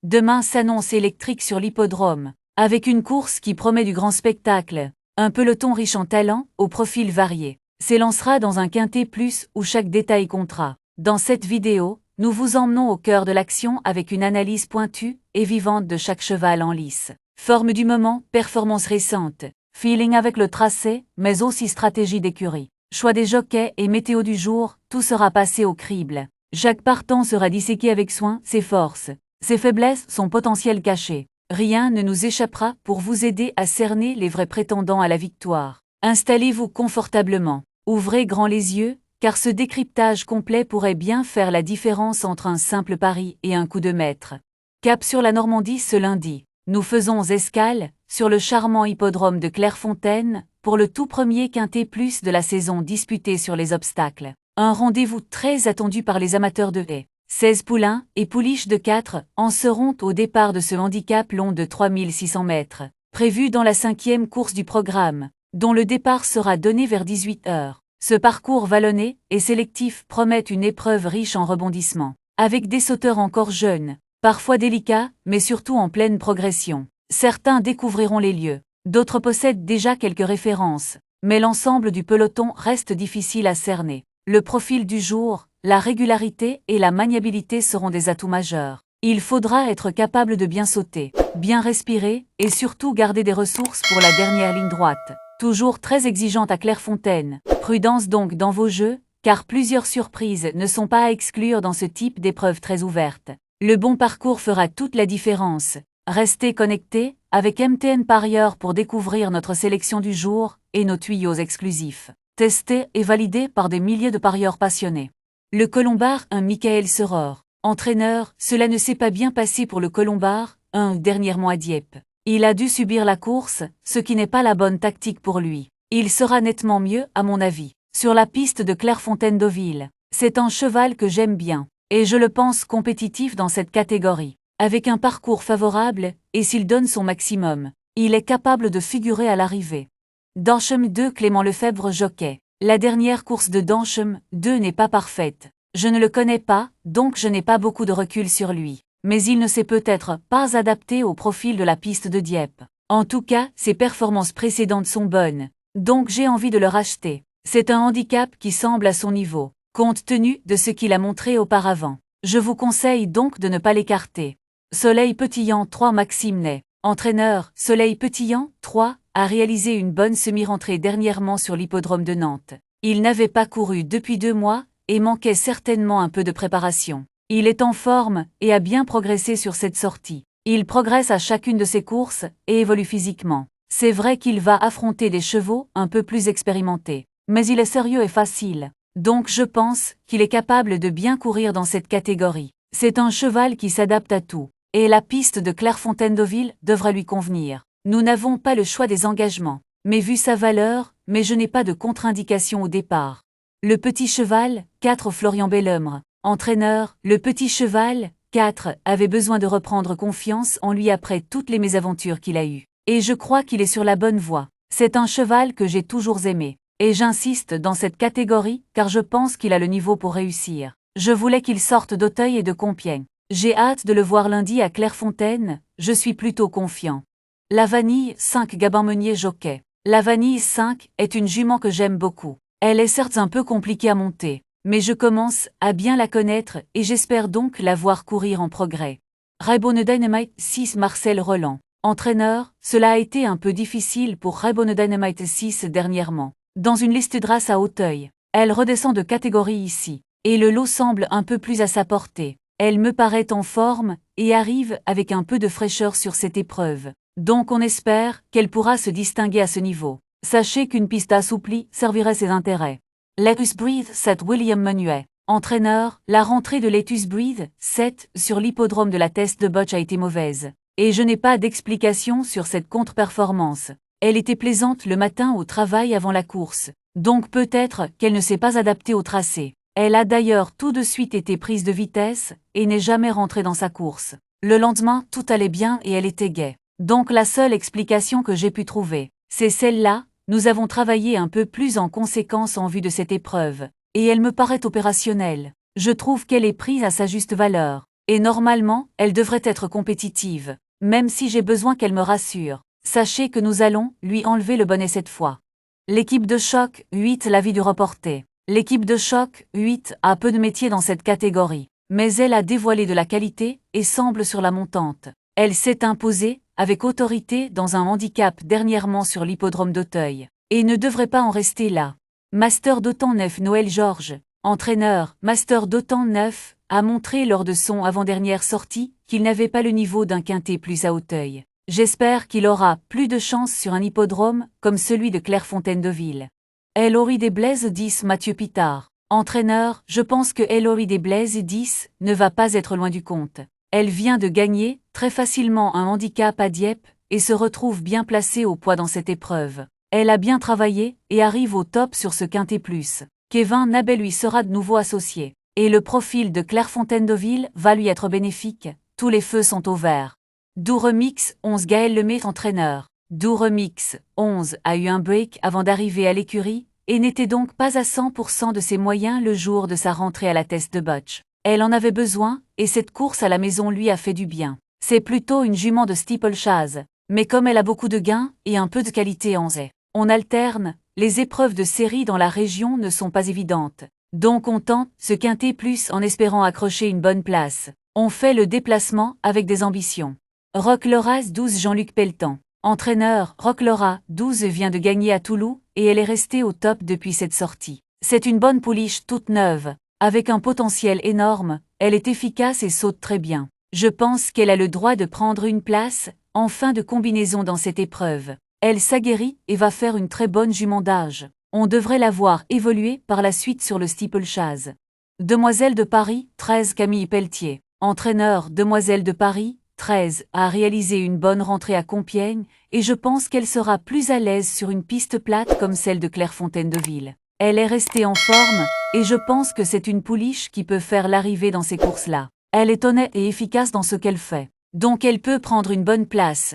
Demain s'annonce électrique sur l'hippodrome, avec une course qui promet du grand spectacle. Un peloton riche en talents, au profil varié, s'élancera dans un quintet plus où chaque détail comptera. Dans cette vidéo, nous vous emmenons au cœur de l'action avec une analyse pointue et vivante de chaque cheval en lice. Forme du moment, performance récente, feeling avec le tracé, mais aussi stratégie d'écurie. Choix des jockeys et météo du jour, tout sera passé au crible. Chaque partant sera disséqué avec soin, ses forces, ses faiblesses, son potentiel caché. Rien ne nous échappera pour vous aider à cerner les vrais prétendants à la victoire. Installez-vous confortablement, ouvrez grand les yeux, car ce décryptage complet pourrait bien faire la différence entre un simple pari et un coup de maître. Cap sur la Normandie ce lundi. Nous faisons escale sur le charmant hippodrome de Clairefontaine pour le tout premier quintet plus de la saison disputé sur les obstacles. Un rendez-vous très attendu par les amateurs de haies. 16 poulains et pouliches de 4 en seront au départ de ce handicap long de 3600 mètres, prévu dans la 5e course du programme, dont le départ sera donné vers 18 h. Ce parcours vallonné et sélectif promet une épreuve riche en rebondissements, avec des sauteurs encore jeunes, parfois délicats, mais surtout en pleine progression. Certains découvriront les lieux, d'autres possèdent déjà quelques références, mais l'ensemble du peloton reste difficile à cerner. Le profil du jour, la régularité et la maniabilité seront des atouts majeurs. Il faudra être capable de bien sauter, bien respirer et surtout garder des ressources pour la dernière ligne droite. Toujours très exigeante à Clairefontaine. Prudence donc dans vos jeux, car plusieurs surprises ne sont pas à exclure dans ce type d'épreuve très ouverte. Le bon parcours fera toute la différence. Restez connectés avec MTN Parieur pour découvrir notre sélection du jour et nos tuyaux exclusifs. Testé et validé par des milliers de parieurs passionnés. Le Colombard, un Michael Seror. Entraîneur, cela ne s'est pas bien passé pour le Colombard, dernièrement à Dieppe. Il a dû subir la course, ce qui n'est pas la bonne tactique pour lui. Il sera nettement mieux, à mon avis, sur la piste de Clairefontaine-Deauville. C'est un cheval que j'aime bien, et je le pense compétitif dans cette catégorie. Avec un parcours favorable, et s'il donne son maximum, il est capable de figurer à l'arrivée. Danchem 2 Clément Lefebvre jockey. La dernière course de Danchem 2 n'est pas parfaite. Je ne le connais pas, donc je n'ai pas beaucoup de recul sur lui. Mais il ne s'est peut-être pas adapté au profil de la piste de Dieppe. En tout cas, ses performances précédentes sont bonnes. Donc j'ai envie de le racheter. C'est un handicap qui semble à son niveau, compte tenu de ce qu'il a montré auparavant. Je vous conseille donc de ne pas l'écarter. Soleil Pétillant 3 Maxime Ney. Entraîneur, Soleil Pétillant 3 a réalisé une bonne semi-rentrée dernièrement sur l'hippodrome de Nantes. Il n'avait pas couru depuis 2 mois et manquait certainement un peu de préparation. Il est en forme et a bien progressé sur cette sortie. Il progresse à chacune de ses courses et évolue physiquement. C'est vrai qu'il va affronter des chevaux un peu plus expérimentés, mais il est sérieux et facile. Donc je pense qu'il est capable de bien courir dans cette catégorie. C'est un cheval qui s'adapte à tout, et la piste de Clairefontaine-Deauville devrait lui convenir. Nous n'avons pas le choix des engagements, mais vu sa valeur, mais je n'ai pas de contre-indication au départ. Le petit cheval, 4 Florian Bellumre. Entraîneur, le petit cheval, 4, avait besoin de reprendre confiance en lui après toutes les mésaventures qu'il a eues. Et je crois qu'il est sur la bonne voie. C'est un cheval que j'ai toujours aimé. Et j'insiste dans cette catégorie car je pense qu'il a le niveau pour réussir. Je voulais qu'il sorte d'Auteuil et de Compiègne. J'ai hâte de le voir lundi à Clairefontaine, je suis plutôt confiant. La Vanille 5 Gabin Meunier jockey. La Vanille 5 est une jument que j'aime beaucoup. Elle est certes un peu compliquée à monter, mais je commence à bien la connaître et j'espère donc la voir courir en progrès. Raybone Dynamite 6 Marcel Roland. Entraîneur, cela a été un peu difficile pour Raybone Dynamite 6 dernièrement. Dans une liste de race à Auteuil, elle redescend de catégorie ici, et le lot semble un peu plus à sa portée. Elle me paraît en forme et arrive avec un peu de fraîcheur sur cette épreuve. Donc on espère qu'elle pourra se distinguer à ce niveau. Sachez qu'une piste assouplie servirait ses intérêts. Lettuce Breed 7 William Menuet. Entraîneur, la rentrée de Lettuce Breed 7 sur l'hippodrome de la Teste de Botch a été mauvaise. Et je n'ai pas d'explication sur cette contre-performance. Elle était plaisante le matin au travail avant la course. Donc peut-être qu'elle ne s'est pas adaptée au tracé. Elle a d'ailleurs tout de suite été prise de vitesse et n'est jamais rentrée dans sa course. Le lendemain, tout allait bien et elle était gaie. Donc la seule explication que j'ai pu trouver, c'est celle-là. Nous avons travaillé un peu plus en conséquence en vue de cette épreuve, et elle me paraît opérationnelle. Je trouve qu'elle est prise à sa juste valeur. Et normalement, elle devrait être compétitive. Même si j'ai besoin qu'elle me rassure. Sachez que nous allons lui enlever le bonnet cette fois. L'équipe de choc 8, l'avis du reporter. L'équipe de choc 8 a peu de métier dans cette catégorie. Mais elle a dévoilé de la qualité et semble sur la montante. Elle s'est imposée, avec autorité, dans un handicap dernièrement sur l'hippodrome d'Auteuil. Et ne devrait pas en rester là. Master d'Autan 9 Noël Georges, entraîneur, Master d'Autan 9, a montré lors de son avant-dernière sortie qu'il n'avait pas le niveau d'un quintet plus à Auteuil. J'espère qu'il aura plus de chance sur un hippodrome comme celui de Clairefontaine-Deville. Ellory des Blaises 10 Mathieu Pitard, entraîneur, je pense que Ellory des Blaises 10 ne va pas être loin du compte. Elle vient de gagner très facilement un handicap à Dieppe et se retrouve bien placée au poids dans cette épreuve. Elle a bien travaillé et arrive au top sur ce quintet plus. Kevin Nabet lui sera de nouveau associé. Et le profil de Clairefontaine-Deville va lui être bénéfique. Tous les feux sont au vert. Doux Remix 11 Gaël Lemay entraîneur. Doux Remix 11 a eu un break avant d'arriver à l'écurie et n'était donc pas à 100% de ses moyens le jour de sa rentrée à la teste de Butch. Elle en avait besoin et cette course à la maison lui a fait du bien. C'est plutôt une jument de steeplechase, mais comme elle a beaucoup de gains et un peu de qualité en zé. On alterne, les épreuves de série dans la région ne sont pas évidentes. Donc on tente ce quintet plus en espérant accrocher une bonne place. On fait le déplacement avec des ambitions. Roch Loras 12 Jean-Luc Pelletan. Entraîneur, Roch Loras 12 vient de gagner à Toulouse et elle est restée au top depuis cette sortie. C'est une bonne pouliche toute neuve. Avec un potentiel énorme, elle est efficace et saute très bien. Je pense qu'elle a le droit de prendre une place en fin de combinaison dans cette épreuve. Elle s'aguerrit et va faire une très bonne jument d'âge. On devrait la voir évoluer par la suite sur le steeplechase. Demoiselle de Paris, 13 Camille Pelletier. Entraîneur, Demoiselle de Paris, 13, a réalisé une bonne rentrée à Compiègne et je pense qu'elle sera plus à l'aise sur une piste plate comme celle de Clairefontaine-Deville. Elle est restée en forme et je pense que c'est une pouliche qui peut faire l'arrivée dans ces courses-là. Elle est honnête et efficace dans ce qu'elle fait. Donc elle peut prendre une bonne place.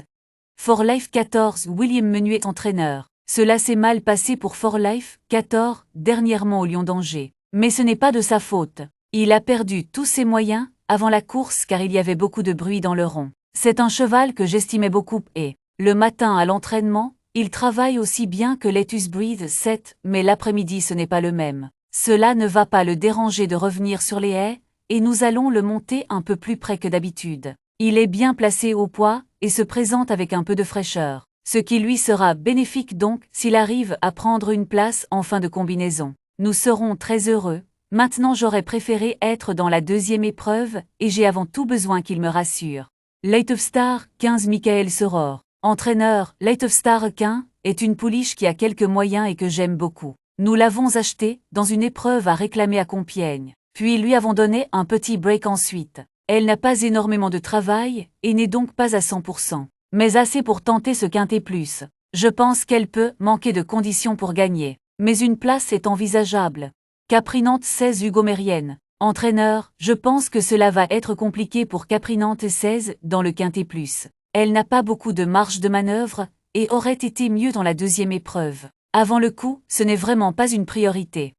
For Life 14 William Menuet entraîneur. Cela s'est mal passé pour For Life 14 dernièrement au Lion d'Angers. Mais ce n'est pas de sa faute. Il a perdu tous ses moyens avant la course car il y avait beaucoup de bruit dans le rond. C'est un cheval que j'estimais beaucoup et, le matin à l'entraînement, il travaille aussi bien que Lettuce Breed 7, mais l'après-midi ce n'est pas le même. Cela ne va pas le déranger de revenir sur les haies, et nous allons le monter un peu plus près que d'habitude. Il est bien placé au poids et se présente avec un peu de fraîcheur, ce qui lui sera bénéfique donc s'il arrive à prendre une place en fin de combinaison. Nous serons très heureux. Maintenant j'aurais préféré être dans la deuxième épreuve et j'ai avant tout besoin qu'il me rassure. Light of Star 15 Michael Soror. Entraîneur, Light of Star 15 est une pouliche qui a quelques moyens et que j'aime beaucoup. Nous l'avons achetée dans une épreuve à réclamer à Compiègne, puis lui avons donné un petit break ensuite. Elle n'a pas énormément de travail et n'est donc pas à 100%, mais assez pour tenter ce quintet plus. Je pense qu'elle peut manquer de conditions pour gagner, mais une place est envisageable. Caprinante 16 Hugo Mérienne. Entraîneur, je pense que cela va être compliqué pour Caprinante 16 dans le quintet plus. Elle n'a pas beaucoup de marge de manœuvre et aurait été mieux dans la deuxième épreuve. Avant le coup, ce n'est vraiment pas une priorité.